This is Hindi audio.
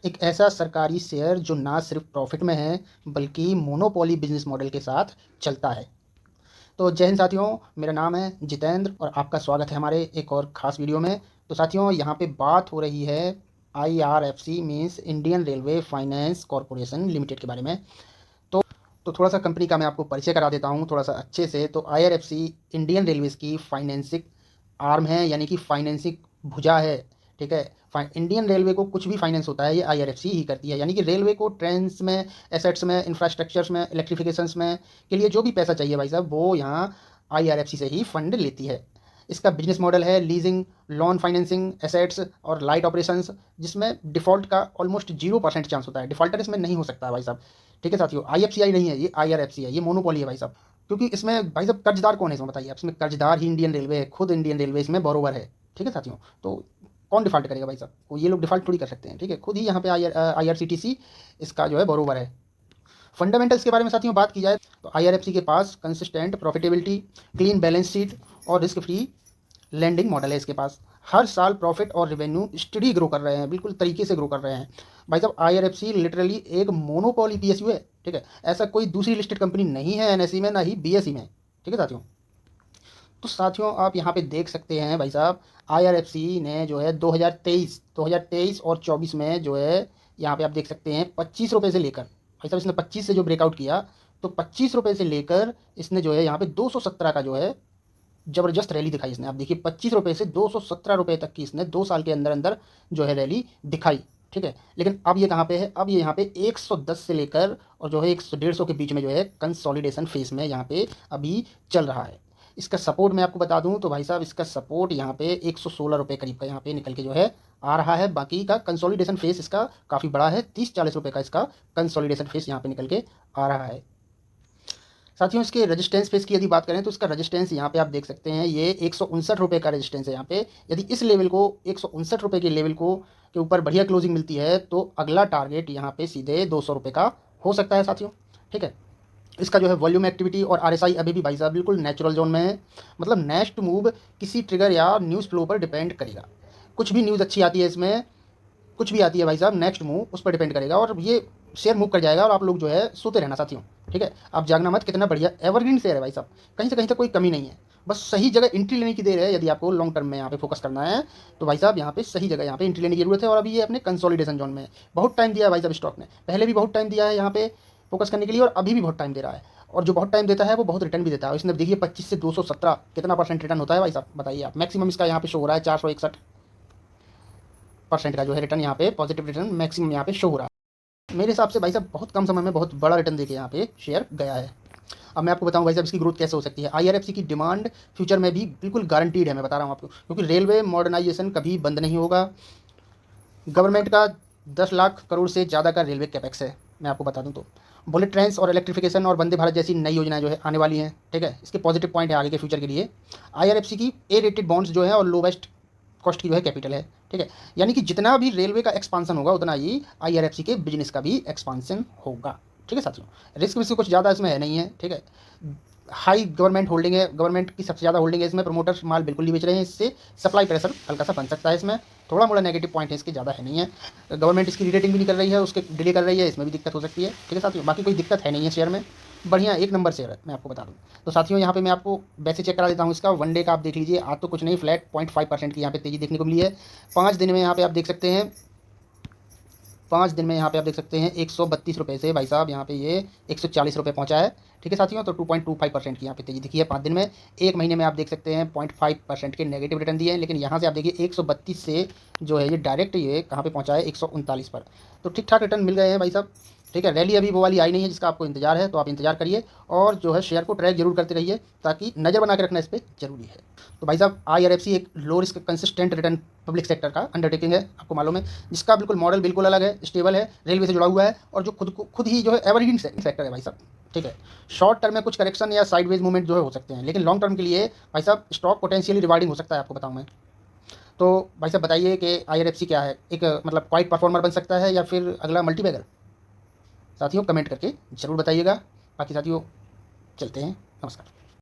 एक ऐसा सरकारी शेयर जो ना सिर्फ प्रॉफिट में है बल्कि मोनोपोली बिजनेस मॉडल के साथ चलता है। तो जय हिंद साथियों, मेरा नाम है जितेंद्र और आपका स्वागत है हमारे एक और ख़ास वीडियो में। तो साथियों, यहाँ पे बात हो रही है IRFC means Indian railway finance corporation limited के बारे में। तो तो थोड़ा सा कंपनी का मैं आपको परिचय करा देता हूँ थोड़ा सा अच्छे से। तो IRFC इंडियन रेलवेज़ की फाइनेंसिक आर्म है, यानी कि फाइनेंसिक भुजा है। ठीक है, इंडियन रेलवे को कुछ भी फाइनेंस होता है ये IRFC ही करती है। यानी कि रेलवे को ट्रेन्स में, एसेट्स में, इंफ्रास्ट्रक्चर्स में, इलेक्ट्रिफिकेशंस में के लिए जो भी पैसा चाहिए भाई साहब, वो यहाँ IRFC से ही फंड लेती है। इसका बिजनेस मॉडल है लीजिंग, लोन फाइनेंसिंग, एसेट्स और लाइट ऑपरेशंस, जिसमें डिफ़ॉल्ट का ऑलमोस्ट 0% चांस होता है। डिफ़ॉल्टर इसमें नहीं हो सकता है भाई साहब। ठीक है साथियों, IFCI नहीं है, ये IRFC है, ये मोनोपोली है भाई साहब। क्योंकि इसमें भाई साहब कर्जदार कौन है इसमें बताइए आप? इसमें कर्जदार ही इंडियन रेलवे है, खुद इंडियन रेलवे इसमें बोरोवर है। ठीक है साथियों, तो कौन डिफ़ॉल्ट करेगा भाई साहब? वो ये लोग डिफ़ॉल्ट थोड़ी कर सकते हैं। ठीक है, खुद ही यहाँ पे IRCTC इसका जो है बोरोवर है। फंडामेंटल्स के बारे में साथियों बात की जाए तो IRFC के पास consistent profitability, clean balance sheet और रिस्क फ्री लैंडिंग मॉडल है इसके पास। हर साल प्रॉफिट और रेवेन्यू स्टडी ग्रो कर रहे हैं, बिल्कुल तरीके से ग्रो कर रहे हैं भाई साहब। IRFC लिटरली एक मोनोपोली PSU है। ठीक है, ऐसा कोई दूसरी लिस्टेड कंपनी नहीं है NSE में, ना ही BSE में। ठीक है साथियों, तो साथियों आप यहाँ पे देख सकते हैं भाई साहब, IRFC ने जो है 2023 और 24 में जो है, यहाँ पे आप देख सकते हैं 25 रुपये से लेकर भाई साहब, इसने 25 से जो ब्रेकआउट किया तो 25 रुपये से लेकर इसने जो है यहाँ पे 217 का जो है ज़बरदस्त रैली दिखाई इसने। आप देखिए 25 रुपये से 217 रुपये तक की इसने 2 साल के अंदर अंदर जो है रैली दिखाई। ठीक है, लेकिन अब ये कहाँ पे है? अब ये यहाँ पे 110 से लेकर और जो है 100-150 के बीच में जो है कंसोलिडेशन फेज में यहाँ पे अभी चल रहा है। इसका सपोर्ट मैं आपको बता दूं तो भाई साहब, इसका सपोर्ट यहाँ पे 116 रुपये करीब का यहाँ पे निकल के जो है आ रहा है। बाकी का कंसोलिडेशन फेस इसका काफ़ी बड़ा है, 30-40 रुपये का इसका कंसोलिडेशन फेस यहाँ पे निकल के आ रहा है। साथियों, इसके रेजिस्टेंस फेस की यदि बात करें तो इसका रेजिस्टेंस यहाँ पे आप देख सकते हैं, ये 159 रुपये का रेजिस्टेंस है यहाँ पे। यदि इस लेवल को 159 रुपये के लेवल को के ऊपर बढ़िया क्लोजिंग मिलती है तो अगला टारगेट यहाँ पे सीधे 200 रुपये का हो सकता है साथियों। ठीक है, इसका जो है वॉल्यूम एक्टिविटी और RSI अभी भी भाई साहब बिल्कुल नेचुरल जोन में है। मतलब नेक्स्ट मूव किसी ट्रिगर या न्यूज़ फ्लो पर डिपेंड करेगा। कुछ भी न्यूज़ अच्छी आती है इसमें, कुछ भी आती है भाई साहब, नेक्स्ट मूव उस पर डिपेंड करेगा और ये शेयर मूव कर जाएगा और आप लोग जो है सोते रहना साथियों। ठीक है, आप जागना मत। कितना बढ़िया एवरग्रीन शेयर है भाई साहब, कहीं से कहीं तक कोई कमी नहीं है। बस सही जगह एंट्री लेने की देर है। यदि आपको लॉन्ग टर्म में यहाँ पे फोकस करना है तो भाई साहब यहाँ पे सही जगह यहाँ पे एंट्री लेने की जरूरत है। और अभी ये अपने कंसोलिडेशन जोन में है। बहुत टाइम दिया है भाई साहब स्टॉक ने, पहले भी बहुत टाइम दिया है यहाँ पे फोकस करने के लिए और अभी भी बहुत टाइम दे रहा है। और जो बहुत टाइम देता है वो बहुत रिटर्न भी देता है। इसने देखिए 25 से 217 कितना परसेंट रिटर्न होता है भाई साहब, बताइए आप। मैक्सिमम इसका यहाँ पे शो हो रहा है 461% का जो है रिटर्न, यहाँ पे पॉजिटिव रिटर्न मैक्सिमम यहाँ पे शो हो रहा है। मेरे हिसाब से भाई साहब बहुत कम समय में बहुत बड़ा रिटर्न देके यहाँ पे शेयर गया है। अब मैं आपको बताऊं भाई साहब इसकी ग्रोथ कैसे हो सकती है। IRFC की डिमांड फ्यूचर में भी बिल्कुल गारंटीड है, मैं बता रहा हूँ आपको, क्योंकि रेलवे मॉडर्नाइजेशन कभी बंद नहीं होगा। गवर्नमेंट का 10 लाख करोड़ से ज़्यादा का रेलवे कैपेक्स है, मैं आपको बता दूं तो। बुलेट ट्रेन्स और इलेक्ट्रिफिकेशन और वंदे भारत जैसी नई योजनाएं जो है आने वाली हैं। ठीक है, इसके पॉजिटिव पॉइंट है आगे के फ्यूचर के लिए। IRFC की A-रेटेड बॉन्ड्स जो है और लोवेस्ट कॉस्ट की जो है कैपिटल है। ठीक है, यानी कि जितना भी रेलवे का एक्सपांसन होगा उतना ही IRFC के बिजनेस का भी एक्सपांसन होगा। ठीक है साथियों, रिस्क विस्क कुछ ज़्यादा इसमें है नहीं है। ठीक है, हाई गवर्नमेंट होल्डिंग है, गवर्नमेंट की सबसे ज़्यादा होल्डिंग है इसमें। प्रमोटर्स माल बिल्कुल नहीं बेच रहे हैं, इससे सप्लाई प्रेशर हल्का सा बन सकता है इसमें। थोड़ा मोड़ा नेगेटिव पॉइंट है इसके, ज़्यादा है नहीं है। गवर्नमेंट इसकी रीरेटिंग भी नहीं कर रही है, उसके डिले कर रही है, इसमें भी दिक्कत हो सकती है। ठीक है साथियों, बाकी कोई दिक्कत है नहीं है शेयर में, बढ़िया एक नंबर शेयर है, मैं आपको बता दूँ। तो साथियों यहाँ पे मैं आपको वैसे चेक करा देता हूँ इसका वन डे का। आप देख लीजिए, आज तो कुछ नहीं, फ्लैट 0.5% की यहाँ पे तेज़ी देखने को मिली है। 5 दिन में यहाँ पे आप देख सकते हैं, 5 दिन में यहाँ पे आप देख सकते हैं 132 रुपये से भाई साहब यहाँ पे ये 140 रुपये पहुँचा है। ठीक है साथियों, तो 2.25% की यहाँ पे तेजी दिखी है 5 दिन में। एक महीने में आप देख सकते हैं 0.5% के नेगेटिव रिटर्न दिए हैं। लेकिन यहाँ से आप देखिए 132 से जो है ये डायरेक्ट ये कहाँ पे पहुँचा है, 139 पर। तो ठीक ठाक रिटर्न मिल गए हैं भाई साहब। ठीक है, रैली अभी वो वाली आई नहीं है जिसका आपको इंतजार है, तो आप इंतजार करिए और जो है शेयर को ट्रैक जरूर करते रहिए, ताकि नज़र बना के रखना इस पर जरूरी है। तो भाई साहब IRFC एक low risk consistent return public sector का अंडरटेकिंग है, आपको मालूम है, जिसका बिल्कुल मॉडल बिल्कुल अलग है, स्टेबल है, रेलवे से जुड़ा हुआ है और जो खुद ही जो है एवरग्रीन सेक्टर है भाई साहब। ठीक है, शॉर्ट टर्म में कुछ करेक्शन या साइडवेज मूवमेंट जो है हो सकते हैं, लेकिन लॉन्ग टर्म के लिए भाई साहब स्टॉक पोटेंशियली रिवार्डिंग हो सकता है, आपको बताऊँ मैं। तो भाई साहब बताइए कि IRFC क्या है, एक मतलब क्वाइट परफॉर्मर बन सकता है या फिर अगला मल्टीबैगर? साथियों कमेंट करके ज़रूर बताइएगा। बाकी साथियों चलते हैं, नमस्कार।